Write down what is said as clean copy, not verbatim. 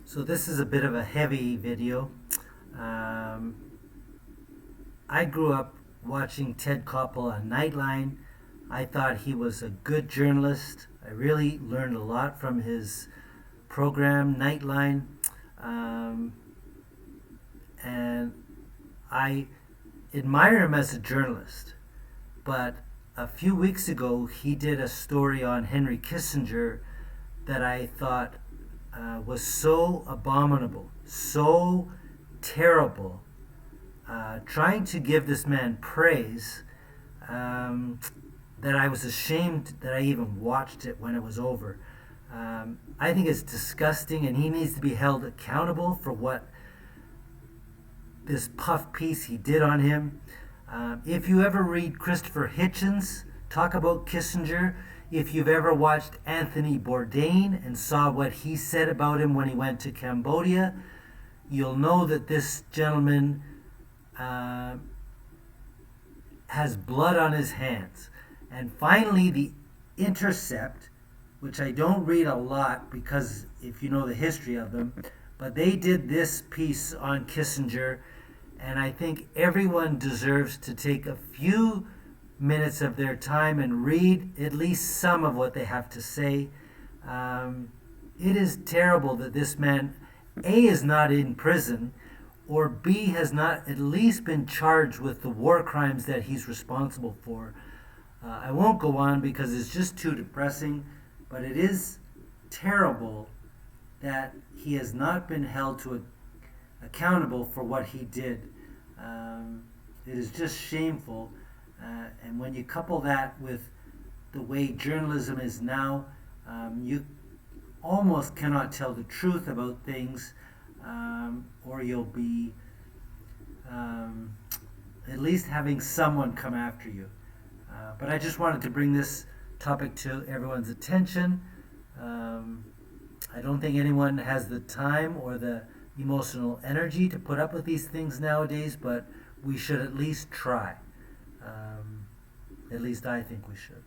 So this is a bit of a heavy video. Um, I grew up watching Ted Koppel on Nightline. I thought he was a good journalist. I really learned a lot from his program, Nightline. Um, and I admire him as a journalist. But a few weeks ago, he did a story on Henry Kissinger that I thought was so abominable, so terrible, trying to give this man praise, that I was ashamed that I even watched it when it was over. I think it's disgusting, and he needs to be held accountable for what this puff piece he did on him. If you ever read Christopher Hitchens talk about Kissinger, if you've ever watched Anthony Bourdain and saw what he said about him when he went to Cambodia, you'll know that this gentleman has blood on his hands. And finally, The Intercept, which I don't read a lot because if you know the history of them, but they did this piece on Kissinger, and I think everyone deserves to take a few minutes of their time and read at least some of what they have to say. It is terrible that this man, A, is not in prison, or B, has not at least been charged with the war crimes that he's responsible for. I won't go on because it's just too depressing, but it is terrible that he has not been held to accountable for what he did. It is just shameful. And when you couple that with the way journalism is now, you almost cannot tell the truth about things, or you'll be at least having someone come after you. But I just wanted to bring this topic to everyone's attention. I don't think anyone has the time or the emotional energy to put up with these things nowadays, but we should at least try. At least I think we should.